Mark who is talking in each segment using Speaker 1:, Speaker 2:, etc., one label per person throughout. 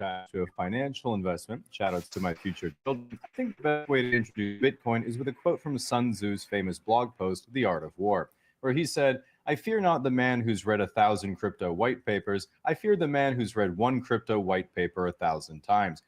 Speaker 1: attached to a financial investment. Shout outs to my future children. I think the best way to introduce Bitcoin is with a quote from Sun Tzu's famous blog post, The Art of War, where he said, I fear not the man who's read 1,000 crypto white papers. I fear the man who's read one crypto white paper 1,000 times.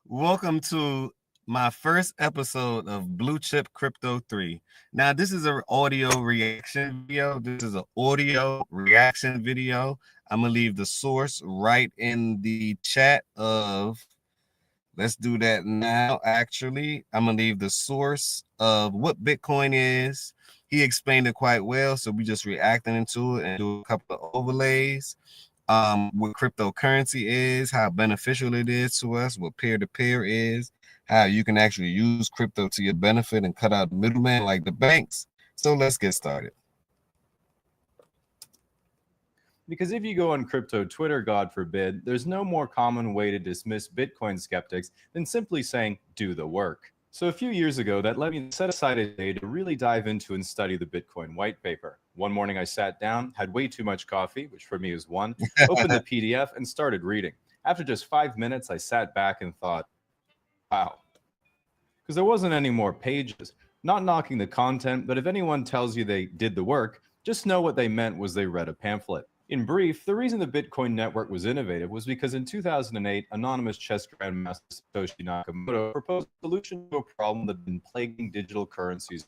Speaker 2: Welcome to my first episode of Blue Chip Crypto 3. Now, this is an audio reaction video. This is an audio reaction video. I'm going to leave the source right in the chat of, let's do that now, actually. I'm going to leave the source of what Bitcoin is. He explained it quite well, so we just reacting into it and do a couple of overlays. What cryptocurrency is, how beneficial it is to us, what peer-to-peer is, how you can actually use crypto to your benefit and cut out the middleman like the banks. So let's get started.
Speaker 1: Because if you go on crypto Twitter, God forbid, there's no more common way to dismiss Bitcoin skeptics than simply saying, do the work. So a few years ago, that let me set aside a day to really dive into and study the Bitcoin white paper. One morning I sat down, had way too much coffee, which for me is one, opened the PDF and started reading. After just 5 minutes, I sat back and thought, wow. Because there wasn't any more pages. Not knocking the content, but if anyone tells you they did the work, just know what they meant was they read a pamphlet. In brief, the reason the Bitcoin network was innovative was because in 2008, anonymous chess grandmaster Satoshi Nakamoto proposed a solution to a problem that had been plaguing digital currencies.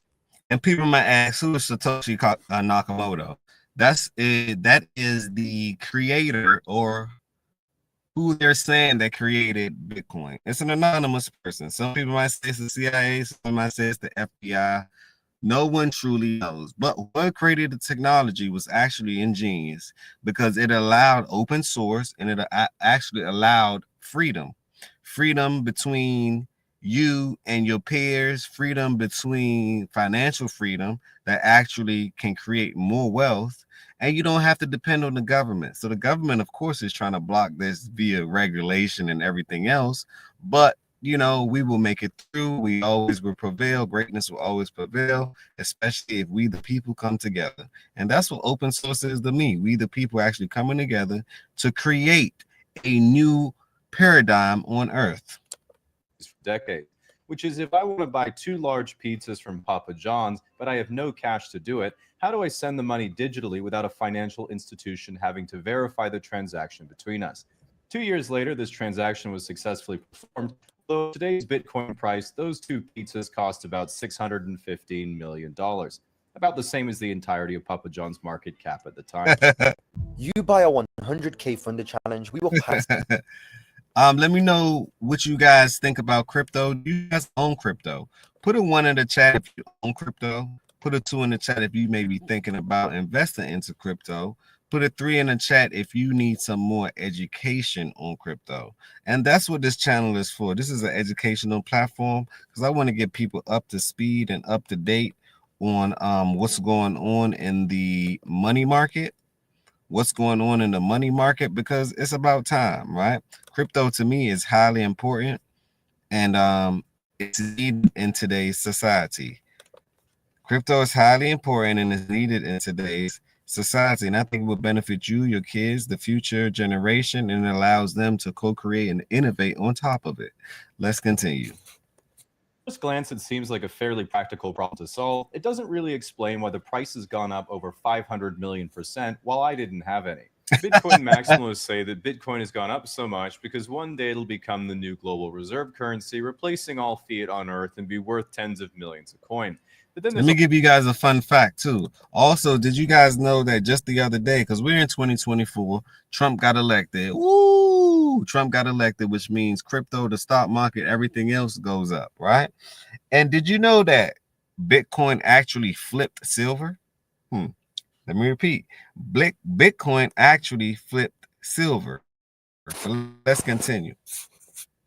Speaker 2: And people might ask, who is Satoshi Nakamoto? That is the creator, or who they're saying that created Bitcoin. It's an anonymous person. Some people might say it's the CIA, some might say it's the FBI. No one truly knows. But what created the technology was actually ingenious because it allowed open source and it actually allowed freedom. Freedom between you and your peers, freedom between financial freedom that actually can create more wealth. And you don't have to depend on the government. So the government, of course, is trying to block this via regulation and everything else. But you know, we will make it through. We always will prevail. Greatness will always prevail, especially if we, the people, come together. And that's what open source is to me. We, the people, actually coming together to create a new paradigm on Earth.
Speaker 1: Decade, which is if I want to buy 2 large pizzas from Papa John's, but I have no cash to do it, how do I send the money digitally without a financial institution having to verify the transaction between us? 2 years later, this transaction was successfully performed. Although today's Bitcoin price, those 2 pizzas cost about $615 million, about the same as the entirety of Papa John's market cap at the time.
Speaker 3: You buy a 100K funded challenge, we will pass.
Speaker 2: Let me know what you guys think about crypto. Do you guys own crypto? Put a 1 in the chat if you own crypto. Put a 2 in the chat if you may be thinking about investing into crypto. Put a 3 in the chat if you need some more education on crypto. And that's what this channel is for. This is an educational platform because I want to get people up to speed and up to date on what's going on in the money market. What's going on in the money market, because it's about time, right? Crypto to me is highly important, and it's needed in today's society. Crypto is highly important and is needed in today's society, and I think it will benefit you, your kids, the future generation, and it allows them to co-create and innovate on top of it. Let's continue.
Speaker 1: At first glance, it seems like a fairly practical problem to solve. It doesn't really explain why the price has gone up over 500 million% while I didn't have any. Bitcoin maximalists say that Bitcoin has gone up so much because one day it'll become the new global reserve currency, replacing all fiat on Earth and be worth tens of millions a coin. But then
Speaker 2: let me give you guys a fun fact too. Also, did you guys know that just the other day, because we're in 2024, Trump got elected. Woo! Trump got elected, which means crypto, the stock market, everything else goes up, right? And did you know that Bitcoin actually flipped silver? Let me repeat. Bitcoin actually flipped silver. So let's continue.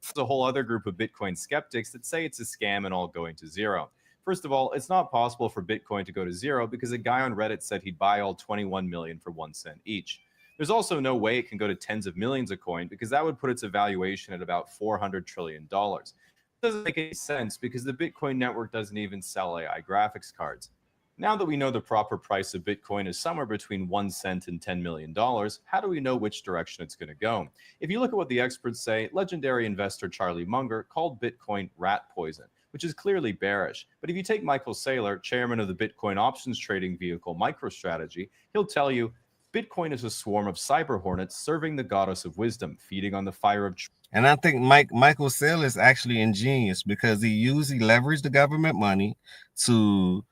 Speaker 1: There's a whole other group of Bitcoin skeptics that say it's a scam and all going to zero. First of all, it's not possible for Bitcoin to go to zero because a guy on Reddit said he'd buy all 21 million for 1 cent each. There's also no way it can go to tens of millions a coin because that would put its evaluation at about $400 trillion. It doesn't make any sense because the Bitcoin network doesn't even sell AI graphics cards. Now that we know the proper price of Bitcoin is somewhere between 1 cent and $10 million, how do we know which direction it's going to go? If you look at what the experts say, legendary investor Charlie Munger called Bitcoin rat poison, which is clearly bearish. But if you take Michael Saylor, chairman of the Bitcoin options trading vehicle MicroStrategy, he'll tell you Bitcoin is a swarm of cyber hornets serving the goddess of wisdom, feeding on the fire of truth.
Speaker 2: And I think Michael Saylor is actually ingenious because he leveraged the government money to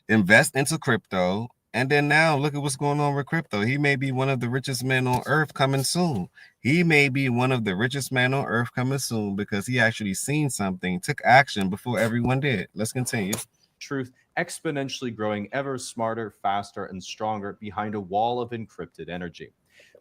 Speaker 2: invest into crypto. And then now look at what's going on with crypto. He may be one of the richest men on earth coming soon. He may be one of the richest men on earth coming soon because he actually seen something, took action before everyone did. Let's continue.
Speaker 1: Truth exponentially growing ever smarter, faster, and stronger behind a wall of encrypted energy,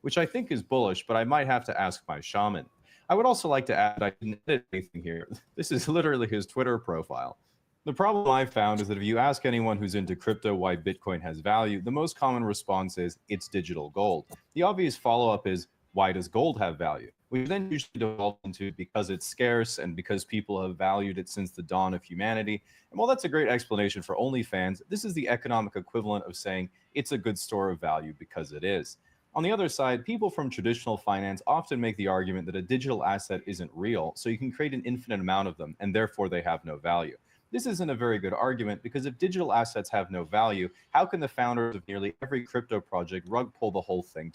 Speaker 1: which I think is bullish, but I might have to ask my shaman. I would also like to add I didn't edit anything here. This is literally his Twitter profile. The problem I've found is that if you ask anyone who's into crypto why Bitcoin has value, the most common response is it's digital gold. The obvious follow-up is why does gold have value? We then usually devolve into because it's scarce and because people have valued it since the dawn of humanity. And while that's a great explanation for OnlyFans, this is the economic equivalent of saying it's a good store of value because it is. On the other side, people from traditional finance often make the argument that a digital asset isn't real, so you can create an infinite amount of them, and therefore they have no value. This isn't a very good argument because if digital assets have no value, how can the founders of nearly every crypto project rug pull the whole thing?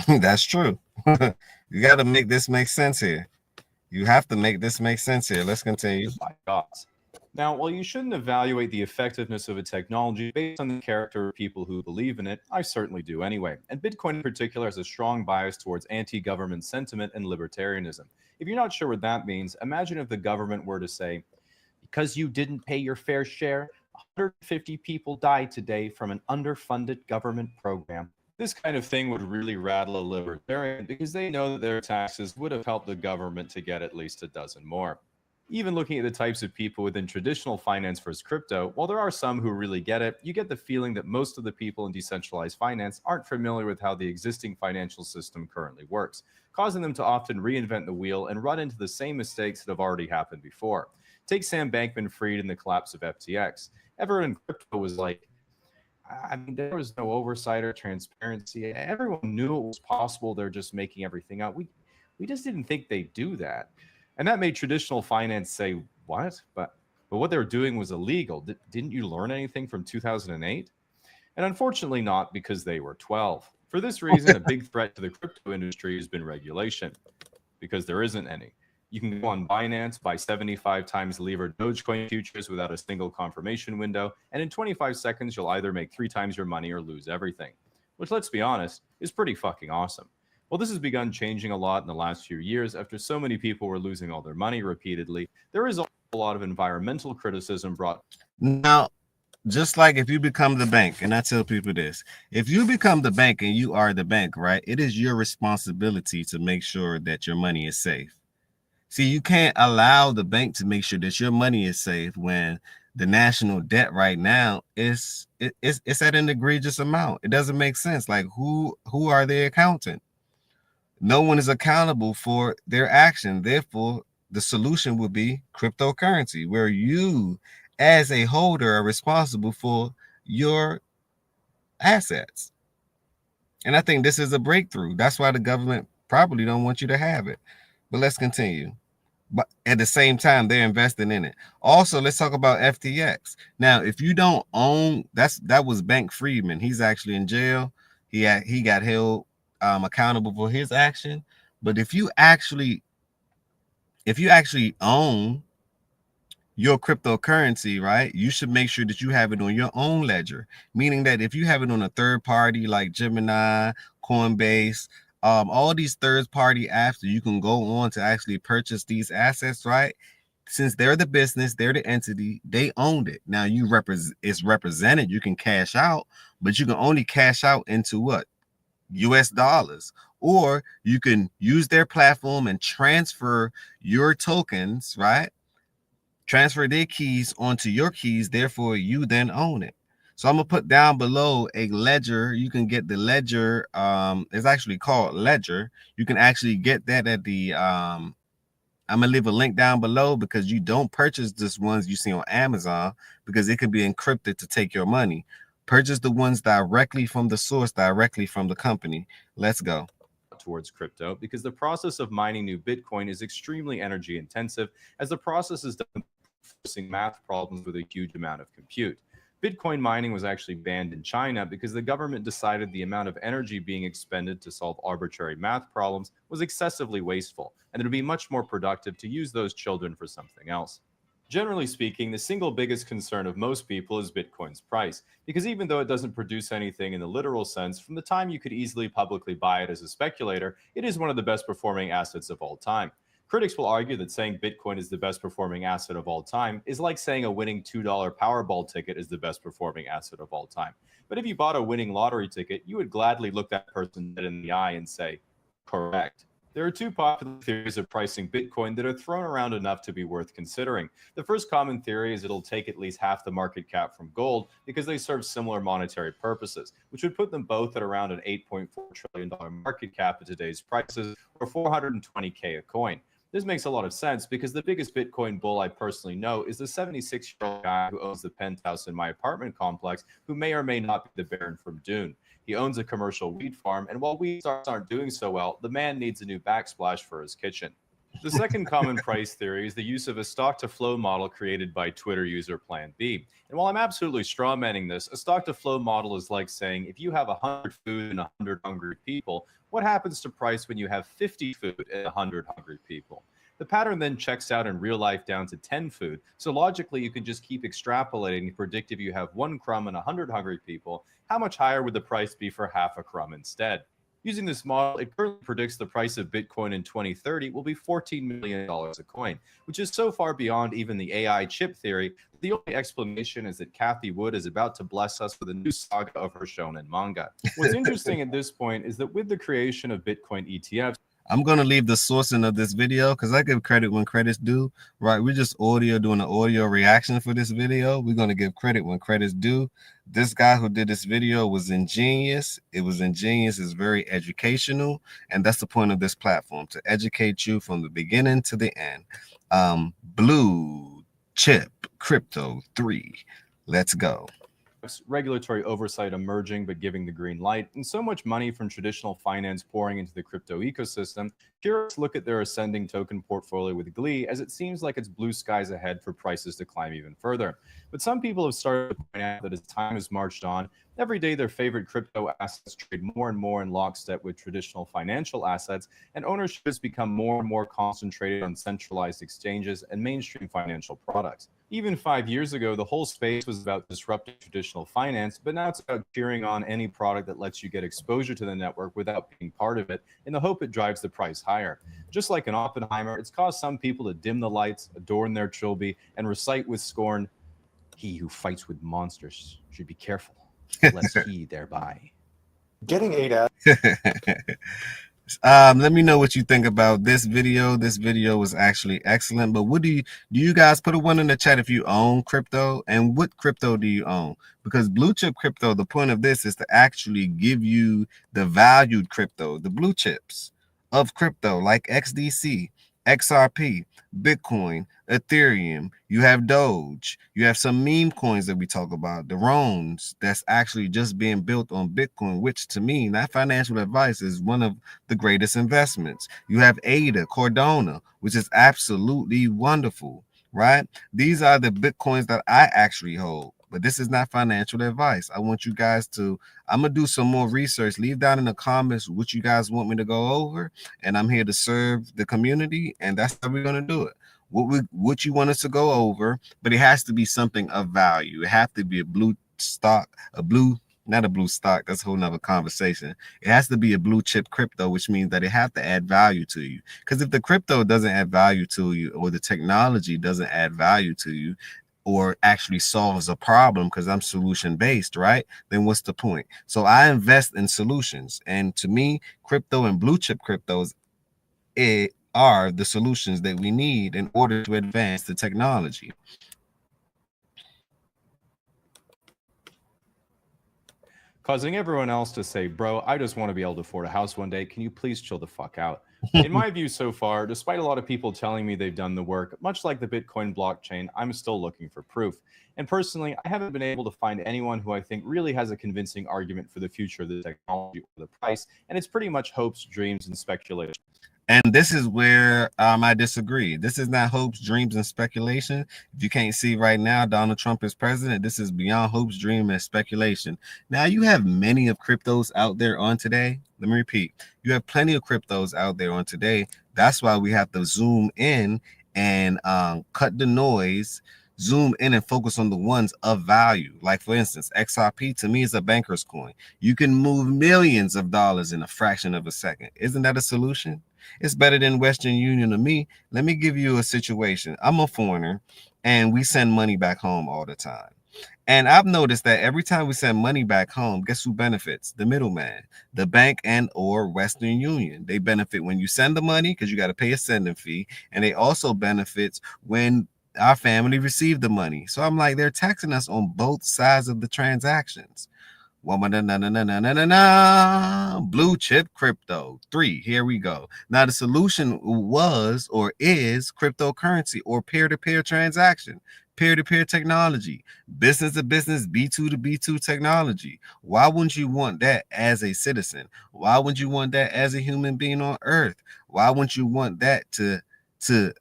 Speaker 2: That's true. You got to make this make sense here. You have to make this make sense here. Let's continue.
Speaker 1: By gods. Now, while you shouldn't evaluate the effectiveness of a technology based on the character of people who believe in it, I certainly do anyway. And Bitcoin in particular has a strong bias towards anti-government sentiment and libertarianism. If you're not sure what that means, imagine if the government were to say, because you didn't pay your fair share, 150 people died today from an underfunded government program. This kind of thing would really rattle a libertarian because they know that their taxes would have helped the government to get at least a dozen more. Even looking at the types of people within traditional finance versus crypto, while there are some who really get it, you get the feeling that most of the people in decentralized finance aren't familiar with how the existing financial system currently works, causing them to often reinvent the wheel and run into the same mistakes that have already happened before. Take Sam Bankman-Fried and the collapse of FTX. Everyone in crypto was like, I mean, there was no oversight or transparency. Everyone knew it was possible. They're just making everything up. We just didn't think they'd do that. And that made traditional finance say, what? But what they were doing was illegal. Didn't you learn anything from 2008? And unfortunately not, because they were 12. For this reason, a big threat to the crypto industry has been regulation, because there isn't any. You can go on Binance, buy 75 times levered Dogecoin futures without a single confirmation window, and in 25 seconds, you'll either make 3 times your money or lose everything, which, let's be honest, is pretty fucking awesome. Well, this has begun changing a lot in the last few years after so many people were losing all their money repeatedly. There is a lot of environmental criticism brought.
Speaker 2: Now, just like if you become the bank, and I tell people this, if you become the bank and you are the bank, right, it is your responsibility to make sure that your money is safe. See, you can't allow the bank to make sure that your money is safe when the national debt right now is it's at an egregious amount. It doesn't make sense. Like who are they accounting? No one is accountable for their action. Therefore, the solution would be cryptocurrency, where you as a holder are responsible for your assets. And I think this is a breakthrough. That's why the government probably don't want you to have it. But let's continue. But at the same time, they're investing in it. Also, let's talk about FTX. Now, if you don't own, that was Bank Friedman. He's actually in jail. He got held accountable for his action. But if you actually own your cryptocurrency, right, you should make sure that you have it on your own ledger. Meaning that if you have it on a third party like Gemini, Coinbase, all these third-party apps that you can go on to actually purchase these assets, right? Since they're the business, they're the entity, they owned it. Now it's represented. You can cash out, but you can only cash out into what? US dollars. Or you can use their platform and transfer your tokens, right? Transfer their keys onto your keys. Therefore, you then own it. So I'm gonna put down below a ledger. You can get the ledger. It's actually called Ledger. You can actually get that at the I I'm gonna leave a link down below, because you don't purchase this ones you see on Amazon, because it can be encrypted to take your money. Purchase the ones directly from the source, directly from the company. Let's go.
Speaker 1: Towards crypto, because the process of mining new Bitcoin is extremely energy intensive, as the process is done forcing math problems with a huge amount of compute. Bitcoin mining was actually banned in China because the government decided the amount of energy being expended to solve arbitrary math problems was excessively wasteful, and it would be much more productive to use those children for something else. Generally speaking, the single biggest concern of most people is Bitcoin's price, because even though it doesn't produce anything in the literal sense, from the time you could easily publicly buy it as a speculator, it is one of the best performing assets of all time. Critics will argue that saying Bitcoin is the best performing asset of all time is like saying a winning $2 Powerball ticket is the best performing asset of all time. But if you bought a winning lottery ticket, you would gladly look that person dead in the eye and say, correct. There are two popular theories of pricing Bitcoin that are thrown around enough to be worth considering. The first common theory is it'll take at least half the market cap from gold because they serve similar monetary purposes, which would put them both at around an $8.4 trillion market cap at today's prices, or 420K a coin. This makes a lot of sense because the biggest Bitcoin bull I personally know is the 76-year-old guy who owns the penthouse in my apartment complex, who may or may not be the Baron from Dune. He owns a commercial weed farm, and while weed starts aren't doing so well, the man needs a new backsplash for his kitchen. The second common price theory is the use of a stock-to-flow model created by Twitter user Plan B. And while I'm absolutely strawmanning this, a stock-to-flow model is like saying if you have 100 food and 100 hungry people, what happens to price when you have 50 food and 100 hungry people? The pattern then checks out in real life down to 10 food. So logically, you can just keep extrapolating and predict if you have 1 crumb and 100 hungry people, how much higher would the price be for half a crumb instead? Using this model, it currently predicts the price of Bitcoin in 2030 will be $14 million a coin, which is so far beyond even the AI chip theory. The only explanation is that Kathy Wood is about to bless us with a new saga of her shonen manga. What's interesting at this point is that with the creation of Bitcoin ETFs,
Speaker 2: I'm going to leave the sourcing of this video because I give credit when credit's due, right? We're just doing an audio reaction for this video. We're going to give credit when credit's due. This guy who did this video was ingenious. It was ingenious. It's very educational. And that's the point of this platform, to educate you from the beginning to the end. Blue Chip Crypto 3. Let's go.
Speaker 1: regulatory oversight emerging but giving the green light, and so much money from traditional finance pouring into the crypto ecosystem, curious look at their ascending token portfolio with glee, as it seems like it's blue skies ahead for prices to climb even further. But some people have started to point out that as time has marched on, every day their favorite crypto assets trade more and more in lockstep with traditional financial assets, and ownership has become more and more concentrated on centralized exchanges and mainstream financial products. Even 5 years ago, the whole space was about disrupting traditional finance, but now it's about cheering on any product that lets you get exposure to the network without being part of it, in the hope it drives the price higher. Just like in Oppenheimer, it's caused some people to dim the lights, adorn their trilby, and recite with scorn, "He who fights with monsters should be careful, lest he thereby."
Speaker 3: Getting 8
Speaker 2: Let me know what you think about this video. This video was actually excellent. But what do you guys put a one in the chat if you own crypto, and what crypto do you own? Because blue chip crypto, the point of this is to actually give you the valued crypto, the blue chips of crypto, like XDC, XRP, Bitcoin, Ethereum. You have Doge. You have some meme coins that we talk about, the drones that's actually just being built on Bitcoin, which to me, not financial advice, is one of the greatest investments. You have ADA, Cardano, which is absolutely wonderful, right? These are the Bitcoins that I actually hold. But this is not financial advice. I want you guys to, I'm going to do some more research. Leave down in the comments what you guys want me to go over. And I'm here to serve the community. And that's how we're going to do it. What you want us to go over, but it has to be something of value. It has to be a blue stock, not a blue stock. That's a whole nother conversation. It has to be a blue chip crypto, which means that it has to add value to you. Because if the crypto doesn't add value to you, or the technology doesn't add value to you, or actually solves a problem, because I'm solution based, right? Then what's the point? So I invest in solutions, and to me, crypto and blue chip cryptos are the solutions that we need in order to advance the technology.
Speaker 1: causing everyone else to say, bro, I just want to be able to afford a house one day. Can you please chill the fuck out? In my view so far, despite a lot of people telling me they've done the work, much like the Bitcoin blockchain, I'm still looking for proof. And personally, I haven't been able to find anyone who I think really has a convincing argument for the future of the technology or the price. And it's pretty much hopes, dreams, and speculation.
Speaker 2: And this is where I disagree. This is not hopes, dreams, and speculation. If you can't see right now, Donald Trump is president. This is beyond hopes, dream, and speculation. Now, you have many of cryptos out there on today. Let me repeat. You have plenty of cryptos out there on today. That's why we have to zoom in and cut the noise, zoom in and focus on the ones of value. Like, for instance, XRP to me is a banker's coin. You can move millions of dollars in a fraction of a second. Isn't that a solution? It's better than Western Union to me. Let me give you a situation. I'm a foreigner and we send money back home all the time. And I've noticed that every time we send money back home, guess who benefits? The middleman, the bank and or Western Union. They benefit when you send the money because you got to pay a sending fee. And they also benefits when our family receive the money. So I'm like, they're taxing us on both sides of the transactions. Blue chip crypto 3. Here we go. Now the solution was or is cryptocurrency or peer-to-peer transaction, peer-to-peer technology, business to business, B2 to B2 technology. Why wouldn't you want that as a citizen? Why wouldn't you want that as a human being on earth? Why wouldn't you want that to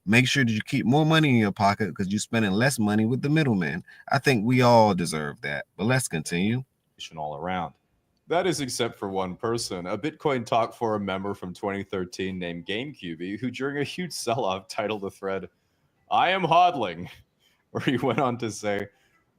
Speaker 2: make sure that you keep more money in your pocket because you're spending less money with the middleman? I think we all deserve that. But let's continue.
Speaker 1: All around. That is except for one person, a Bitcoin Talk Forum member from 2013 named GameCube, who during a huge sell-off titled the thread, I am hodling, where he went on to say,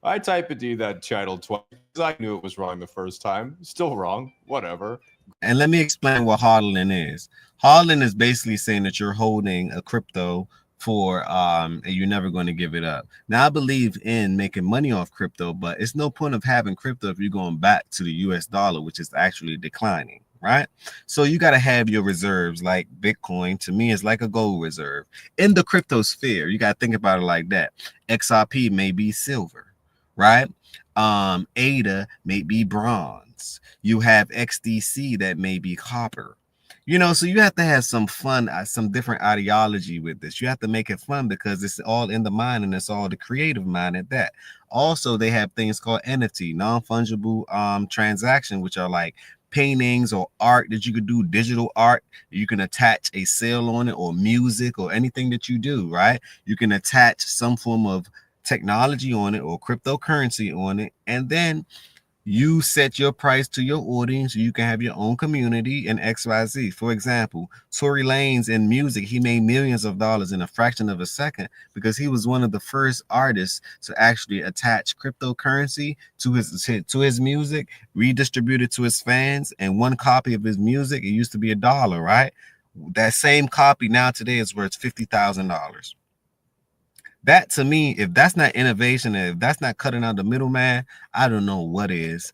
Speaker 1: I typed that title twice because I knew it was wrong the first time. Still wrong, whatever.
Speaker 2: And let me explain what hodling is. Hodling is basically saying that you're holding a crypto for and you're never going to give it up. Now I believe in making money off crypto, but it's no point of having crypto if you're going back to the US dollar, which is actually declining, right? So you got to have your reserves. Like Bitcoin to me is like a gold reserve in the crypto sphere. You got to think about it like that. XRP may be silver, right? ADA may be bronze. You have XDC that may be copper. You know, so you have to have some fun, some different ideology with this. You have to make it fun because it's all in the mind and it's all the creative mind at that. Also, they have things called NFT, non-fungible transaction, which are like paintings or art that you could do, digital art. You can attach a sale on it or music or anything that you do, right? You can attach some form of technology on it or cryptocurrency on it. And then you set your price to your audience. You can have your own community in XYZ. For example, Tory Lanez in music, he made millions of dollars in a fraction of a second because he was one of the first artists to actually attach cryptocurrency to his music, redistribute it to his fans, and one copy of his music, it used to be $1, right? That same copy now today is worth $50,000. That to me, if that's not innovation, if that's not cutting out the middleman, I don't know what is.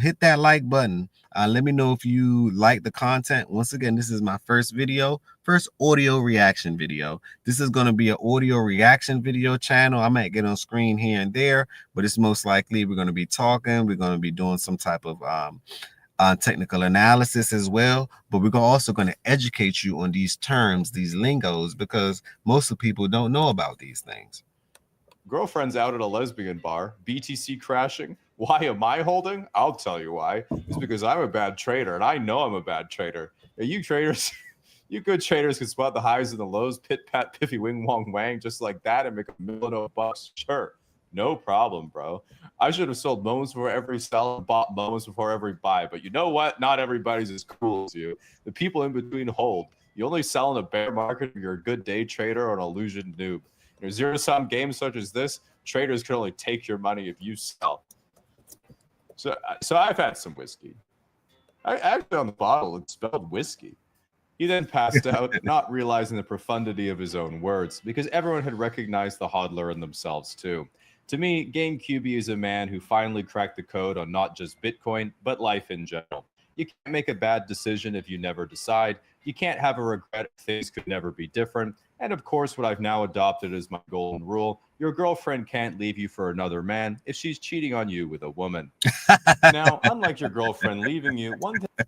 Speaker 2: Hit that like button. Let me know if you like the content. Once again, this is my first audio reaction video. This is going to be an audio reaction video channel. I might get on screen here and there, but it's most likely we're going to be talking. We're going to be doing some type of technical analysis as well, but we're also going to educate you on these terms, these lingos, because most of people don't know about these things.
Speaker 1: Girlfriend's out at a lesbian bar, BTC crashing. Why am I holding? I'll tell you why. It's because I'm a bad trader, and I know I'm a bad trader. You traders, you good traders can spot the highs and the lows, pit pat piffy wing wong wang just like that and make $1 million bucks. Sure. No problem, bro. I should have sold moments before every sell and bought moments before every buy. But you know what? Not everybody's as cool as you. The people in between hold. You only sell in a bear market if you're a good day trader or an illusion noob. In a zero-sum game such as this, traders can only take your money if you sell. So I've had some whiskey. Actually, on the bottle, it spelled whiskey. He then passed out, not realizing the profundity of his own words, because everyone had recognized the hodler in themselves too. To me, GameCube is a man who finally cracked the code on not just Bitcoin, but life in general. You can't make a bad decision if you never decide. You can't have a regret if things could never be different. And of course, what I've now adopted as my golden rule, your girlfriend can't leave you for another man if she's cheating on you with a woman. Now, unlike your girlfriend leaving you, one thing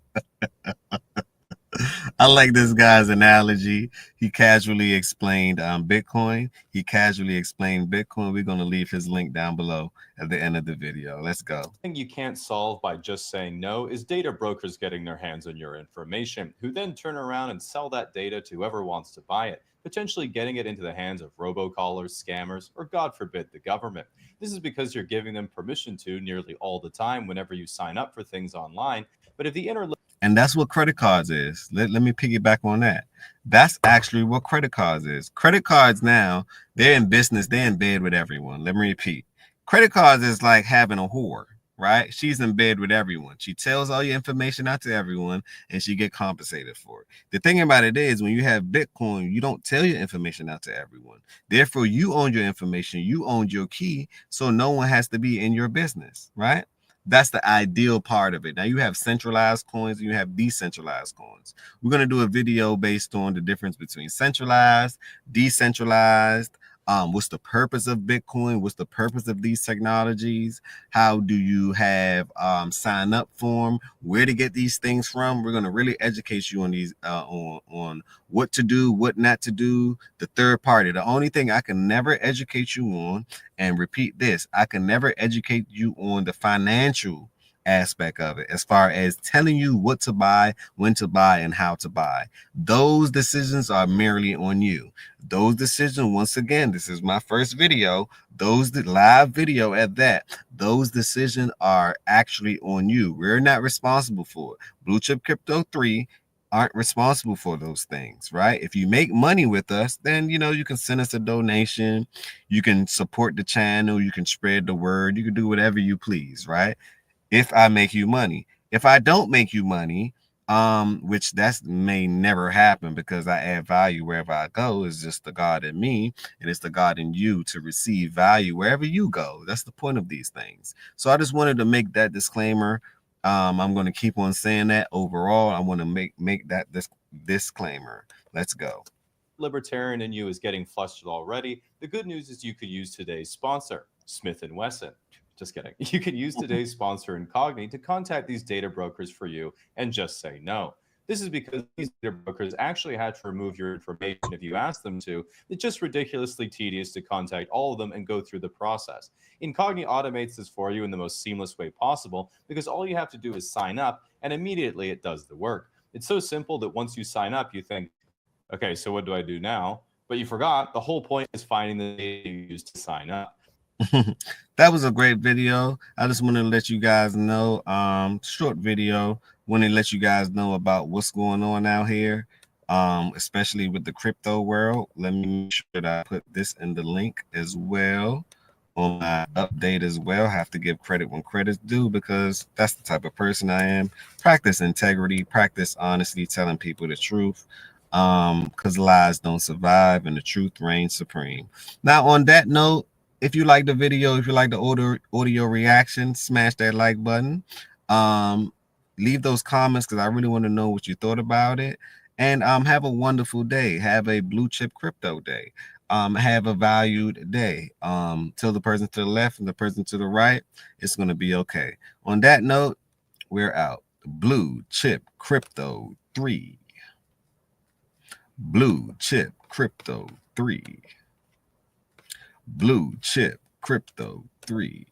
Speaker 2: I like this guy's analogy. He casually explained Bitcoin. He casually explained Bitcoin. We're going to leave his link down below at the end of the video. Let's go.
Speaker 1: thing you can't solve by just saying no is data brokers getting their hands on your information, who then turn around and sell that data to whoever wants to buy it, potentially getting it into the hands of robocallers, scammers, or God forbid, the government. This is because you're giving them permission to nearly all the time whenever you sign up for things online. But if the
Speaker 2: And that's what credit cards is. Let me piggyback on that. That's actually what credit cards is. Credit cards now, they're in business. They're in bed with everyone. Let me repeat. Credit cards is like having a whore, right? She's in bed with everyone. She tells all your information out to everyone and she get compensated for it. The thing about it is when you have Bitcoin, you don't tell your information out to everyone. Therefore, you own your information. You own your key. So no one has to be in your business, right? That's the ideal part of it. Now you have centralized coins and you have decentralized coins. We're going to do a video based on the difference between centralized, decentralized. What's the purpose of Bitcoin? What's the purpose of these technologies? How do you have sign up form? Where to get these things from? We're going to really educate you on these on what to do, what not to do. The third party. The only thing I can never educate you on, and repeat this, I can never educate you on the financial aspect of it, as far as telling you what to buy, when to buy, and how to buy. Those decisions are merely on you. Those decisions, once again, this is my first video, those the live video at that, those decisions are actually on you. We're not responsible for it. Blue Chip Crypto 3 aren't responsible for those things, right? If you make money with us, then you can send us a donation, you can support the channel, you can spread the word, you can do whatever you please, right? If I make you money. If I don't make you money, which that may never happen because I add value wherever I go, is just the God in me, and it's the God in you to receive value wherever you go. That's the point of these things. So I just wanted to make that disclaimer. I'm going to keep on saying that. Overall, I want to make that this disclaimer. Let's go.
Speaker 1: libertarian in you is getting flustered already, the good news is you could use today's sponsor, Smith & Wesson. Just kidding. You can use today's sponsor, Incognito, to contact these data brokers for you and just say no. This is because these data brokers actually had to remove your information if you asked them to. It's just ridiculously tedious to contact all of them and go through the process. Incognito automates this for you in the most seamless way possible because all you have to do is sign up and immediately it does the work. It's so simple that once you sign up, you think, okay, so what do I do now? But you forgot the whole point is finding the data you use to sign up.
Speaker 2: That was a great video. I just want to let you guys know, short video, want to let you guys know about what's going on out here, especially with the crypto world. Let me make sure that I put this in the link as well on my update as well. Have to give credit when credit's due because that's the type of person I am. Practice integrity, practice honesty, telling people the truth, because lies don't survive and the truth reigns supreme. Now, on that note, if you like the video, if you like the audio reaction, smash that like button. Leave those comments because I really want to know what you thought about it. And have a wonderful day. Have a blue chip crypto day. Have a valued day. Tell the person to the left and the person to the right, it's going to be okay. On that note, we're out. Blue chip crypto 3. Blue chip crypto 3. Blue chip crypto 3.